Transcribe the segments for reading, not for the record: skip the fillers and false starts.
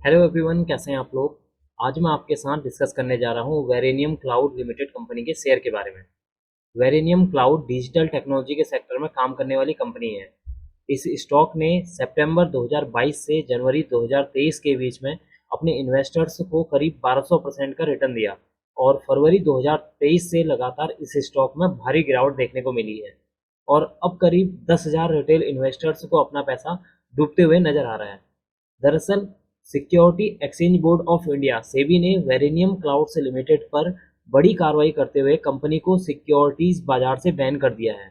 Hello everyone, कैसे हैं आप लोग। आज मैं आपके साथ डिस्कस करने जा रहा हूँ वेरेनियम क्लाउड लिमिटेड कंपनी के शेयर के बारे में। वेरेनियम क्लाउड डिजिटल टेक्नोलॉजी के सेक्टर में काम करने वाली कंपनी है। इस स्टॉक ने सितंबर 2022 से जनवरी 2023 के बीच में अपने इन्वेस्टर्स को करीब 1200% का रिटर्न दिया और फरवरी 2023 से लगातार इस स्टॉक में भारी गिरावट देखने को मिली है और अब करीब 10,000 रिटेल इन्वेस्टर्स को अपना पैसा डूबते हुए नजर आ रहा है। दरअसल security exchange board of India SEBI ने वेरेनियम क्लाउड्स लिमिटेड पर बड़ी कार्रवाई करते हुए कंपनी को सिक्योरिटीज बाजार से बैन कर दिया है।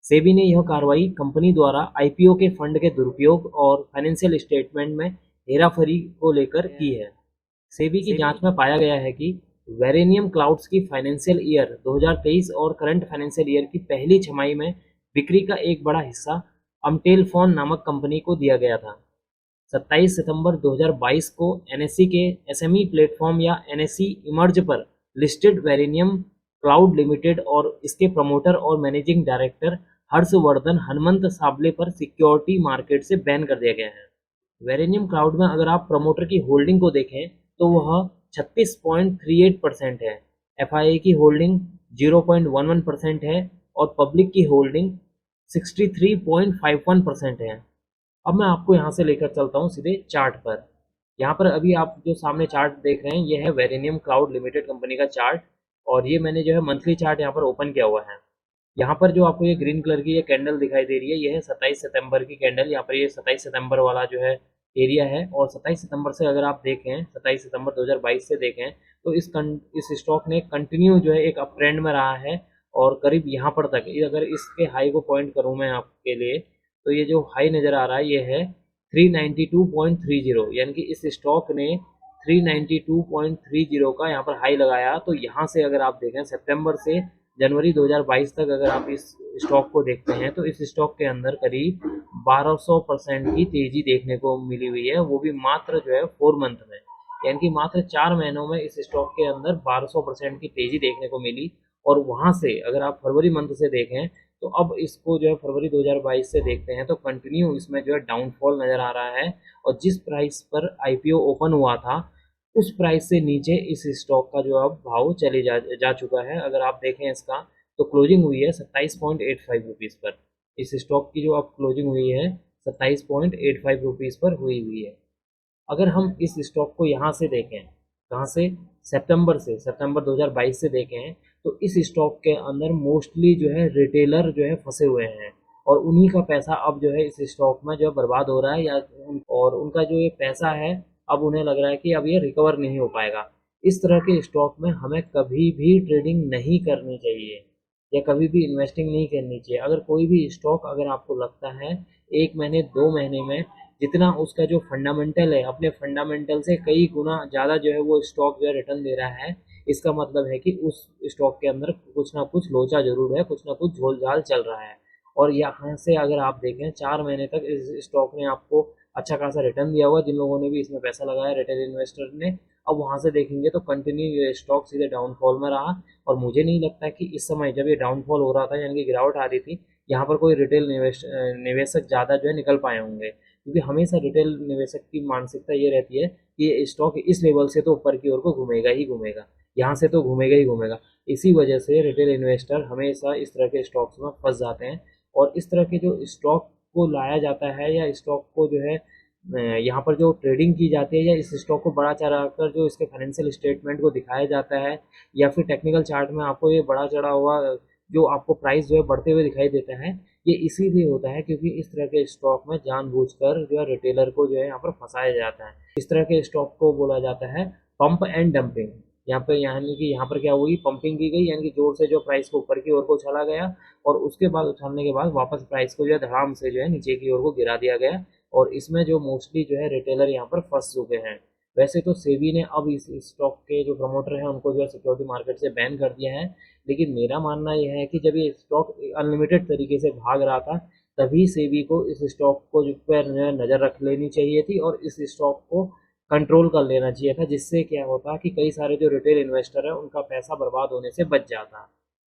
सेबी ने यह कार्रवाई कंपनी द्वारा आईपीओ के फंड के दुरुपयोग और फाइनेंशियल स्टेटमेंट में हेराफेरी को लेकर की है। सेबी की जांच में पाया गया है कि वेरेनियम क्लाउड्स की फाइनेंशियल ईयर 2023 और करंट फाइनेंशियल ईयर की पहली छमाही में बिक्री का एक बड़ा हिस्सा अमटेलफोन नामक कंपनी को दिया गया था। 27 सितंबर 2022 को एनएससी के एसएमई प्लेटफॉर्म या एनएससी इमर्ज पर लिस्टेड वेरेनियम क्लाउड लिमिटेड और इसके प्रमोटर और मैनेजिंग डायरेक्टर हर्षवर्धन हनुमंत साबले पर सिक्योरिटी मार्केट से बैन कर दिया गया है। वेरेनियम क्लाउड में अगर आप प्रमोटर की होल्डिंग को देखें तो वह 36.38% है, एफआईए की होल्डिंग 0.11% है और पब्लिक की होल्डिंग 63.51% है। अब मैं आपको यहाँ से लेकर चलता हूँ सीधे चार्ट पर। यहाँ पर अभी आप जो सामने चार्ट देख रहे हैं ये है वेरेनियम क्लाउड लिमिटेड कंपनी का चार्ट और ये मैंने जो है मंथली चार्ट यहाँ पर ओपन किया हुआ है। यहाँ पर जो आपको ये ग्रीन कलर की ये कैंडल दिखाई दे रही है ये है 27 सितंबर की कैंडल। यहाँ पर ये 27 सितंबर वाला जो है एरिया है और 27 सितंबर से अगर आप देखें 27 सितंबर 2022 से देखें तो इस स्टॉक ने कंटिन्यू जो है एक अप ट्रेंड में रहा है और करीब यहाँ पर तक अगर इसके हाई को पॉइंट करूँ मैं आपके लिए तो ये जो हाई नज़र आ रहा है ये है 392.30, यानी कि इस स्टॉक ने 392.30 का यहाँ पर हाई लगाया। तो यहाँ से अगर आप देखें सितंबर से जनवरी 2022 तक अगर आप इस स्टॉक को देखते हैं तो इस स्टॉक के अंदर करीब 1200% की तेजी देखने को मिली हुई है, वो भी मात्र जो है 4 मंथ में, यानी कि मात्र 4 महीनों में इस स्टॉक के अंदर 1200% की तेजी देखने को मिली। और वहां से अगर आप फरवरी मंथ से देखें तो अब इसको जो है फरवरी 2022 से देखते हैं तो कंटिन्यू इसमें जो है डाउनफॉल नज़र आ रहा है और जिस प्राइस पर आईपीओ ओपन हुआ था उस प्राइस से नीचे इस स्टॉक का जो अब भाव चले जा चुका है। अगर आप देखें इसका तो क्लोजिंग हुई है 27.85 रुपीज़ पर। इस स्टॉक की जो अब क्लोजिंग हुई है 27.85 रुपीज़ पर हुई है। अगर हम इस स्टॉक को यहाँ से देखें, कहाँ से, सितंबर 2022 से देखें तो इस स्टॉक के अंदर मोस्टली जो है रिटेलर जो है फंसे हुए हैं और उन्हीं का पैसा अब जो है इस स्टॉक में जो है बर्बाद हो रहा है और उनका जो ये पैसा है अब उन्हें लग रहा है कि अब ये रिकवर नहीं हो पाएगा। इस तरह के स्टॉक में हमें कभी भी ट्रेडिंग नहीं करनी चाहिए या कभी भी इन्वेस्टिंग नहीं करनी चाहिए। अगर कोई भी स्टॉक अगर आपको लगता है 1 महीने 2 महीने में जितना उसका जो फंडामेंटल है अपने फंडामेंटल से कई गुना ज़्यादा जो है वो स्टॉक जो है रिटर्न दे रहा है, इसका मतलब है कि उस स्टॉक के अंदर कुछ ना कुछ लोचा जरूर है, कुछ ना कुछ झोल झाल चल रहा है। और यहाँ से अगर आप देखें 4 महीने तक इस स्टॉक ने आपको अच्छा खासा रिटर्न दिया हुआ, जिन लोगों ने भी इसमें पैसा लगाया रिटेल इन्वेस्टर ने। अब वहाँ से देखेंगे तो कंटिन्यू ये स्टॉक सीधे डाउनफॉल में रहा और मुझे नहीं लगता कि इस समय जब ये डाउनफॉल हो रहा था यानी कि गिरावट आ रही थी यहाँ पर कोई रिटेल निवेशक ज़्यादा जो है निकल पाए होंगे, क्योंकि हमेशा रिटेल निवेशक की मानसिकता ये रहती है कि ये स्टॉक इस लेवल से तो ऊपर की ओर को घूमेगा ही घूमेगा, यहाँ से तो घूमेगा ही घूमेगा। इसी वजह से रिटेल इन्वेस्टर हमेशा इस तरह के स्टॉक्स में फंस जाते हैं और इस तरह के जो स्टॉक को लाया जाता है या स्टॉक को जो है यहाँ पर जो ट्रेडिंग की जाती है या इस स्टॉक को बड़ा चढ़ा कर जो इसके फाइनेंशियल स्टेटमेंट को दिखाया जाता है या फिर टेक्निकल चार्ट में आपको ये बड़ा चढ़ा हुआ जो आपको प्राइस जो है बढ़ते हुए दिखाई देता है, ये इसीलिए होता है क्योंकि इस तरह के स्टॉक में जानबूझकर जो है रिटेलर को जो है यहाँ पर फंसाया जाता है। इस तरह के स्टॉक को बोला जाता है पंप एंड डंपिंग। यहाँ पे यानी कि यहाँ पर क्या हुई, पंपिंग की गई यानी कि जोर से जो प्राइस को ऊपर की ओर को चला गया और उसके बाद उछालने के बाद वापस प्राइस को जो है धड़ाम से जो है नीचे की ओर को गिरा दिया गया और इसमें जो मोस्टली जो है रिटेलर यहाँ पर फंस चुके हैं। वैसे तो सेबी ने अब इस स्टॉक के जो प्रमोटर हैं उनको जो है सिक्योरिटी मार्केट से बैन कर दिया है, लेकिन मेरा मानना यह है कि जब ये स्टॉक अनलिमिटेड तरीके से भाग रहा था तभी सेबी को इस स्टॉक को जो पर नज़र रख लेनी चाहिए थी और इस स्टॉक को कंट्रोल कर लेना चाहिए था, जिससे क्या होता कि कई सारे जो रिटेल इन्वेस्टर है उनका पैसा बर्बाद होने से बच जाता।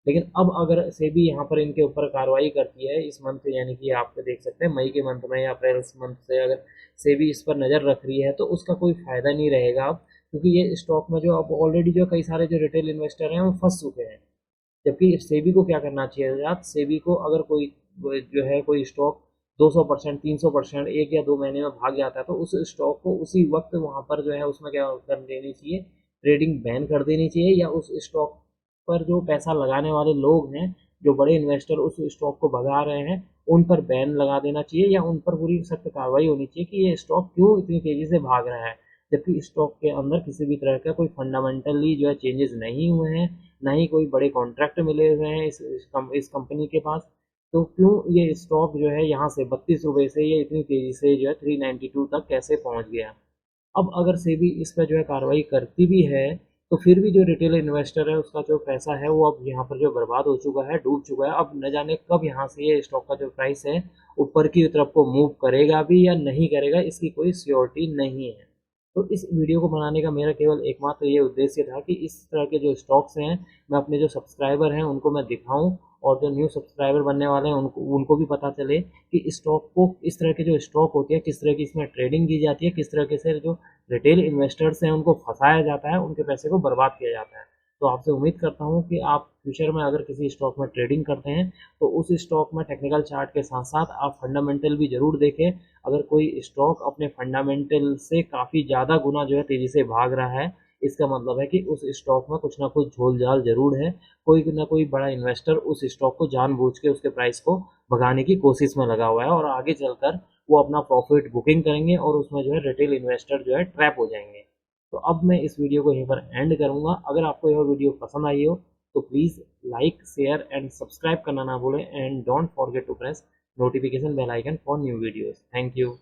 लेकिन अब अगर सेबी यहाँ पर इनके ऊपर कार्रवाई करती है इस मंथ, यानी कि आप देख सकते हैं मई के मंथ में या अप्रैल मंथ से अगर सेबी इस पर नज़र रख रही है तो उसका कोई फ़ायदा नहीं रहेगा अब, क्योंकि ये स्टॉक में जो अब ऑलरेडी जो कई सारे जो रिटेल इन्वेस्टर हैं वो फंस चुके हैं। जबकि सेबी को क्या करना चाहिए यार, सेबी को अगर कोई जो है कोई स्टॉक 200% 300% 1 या 2 महीने में भाग जाता है तो उस स्टॉक को उसी वक्त वहाँ पर जो है उसमें क्या कर देनी चाहिए, ट्रेडिंग बैन कर देनी चाहिए, या उस स्टॉक पर जो पैसा लगाने वाले लोग हैं, जो बड़े इन्वेस्टर उस स्टॉक को भगा रहे हैं, उन पर बैन लगा देना चाहिए या उन पर पूरी सख्त कार्रवाई होनी चाहिए कि ये स्टॉक क्यों इतनी तेज़ी से भाग रहा है, जबकि स्टॉक के अंदर किसी भी तरह का कोई फंडामेंटली जो है चेंजेस नहीं हुए हैं, ना ही कोई बड़े कॉन्ट्रैक्ट मिले हुए हैं इस कंपनी के पास। तो क्यों ये स्टॉक जो है यहाँ से 32 रुपये से ये इतनी तेज़ी से जो है 392 तक कैसे पहुँच गया। अब अगर सेबी इस पर जो है कार्रवाई करती भी है तो फिर भी जो रिटेल इन्वेस्टर है उसका जो पैसा है वो अब यहाँ पर जो बर्बाद हो चुका है, डूब चुका है। अब न जाने कब यहाँ से ये स्टॉक का जो प्राइस है ऊपर की तरफ को मूव करेगा भी या नहीं करेगा, इसकी कोई श्योरिटी नहीं है। तो इस वीडियो को बनाने का मेरा केवल एकमात्र ये उद्देश्य था कि इस तरह के जो स्टॉक्स हैं मैं अपने जो सब्सक्राइबर हैं उनको मैं दिखाऊं, और जो न्यू सब्सक्राइबर बनने वाले हैं उनको भी पता चले कि स्टॉक को, इस तरह के जो स्टॉक होती है किस तरह की इसमें ट्रेडिंग की जाती है, किस तरह के से जो रिटेल इन्वेस्टर्स हैं उनको फंसाया जाता है, उनके पैसे को बर्बाद किया जाता है। तो आपसे उम्मीद करता हूँ कि आप फ्यूचर में अगर किसी स्टॉक में ट्रेडिंग करते हैं तो उस स्टॉक में टेक्निकल चार्ट के साथ साथ आप फंडामेंटल भी ज़रूर देखें। अगर कोई स्टॉक अपने फंडामेंटल से काफ़ी ज़्यादा गुना जो है तेज़ी से भाग रहा है, इसका मतलब है कि उस स्टॉक में कुछ ना कुछ झोल झाल जरूर है, कोई ना कोई बड़ा इन्वेस्टर उस स्टॉक को जानबूझ के उसके प्राइस को भगाने की कोशिश में लगा हुआ है, और आगे चलकर वो अपना प्रॉफिट बुकिंग करेंगे और उसमें जो है रिटेल इन्वेस्टर जो है ट्रैप हो जाएंगे। तो अब मैं इस वीडियो को यहीं पर एंड करूंगा। अगर आपको यह वीडियो पसंद आई हो तो please like share and subscribe करना ना भूलें, and don't forget to press notification bell icon for new videos. Thank you.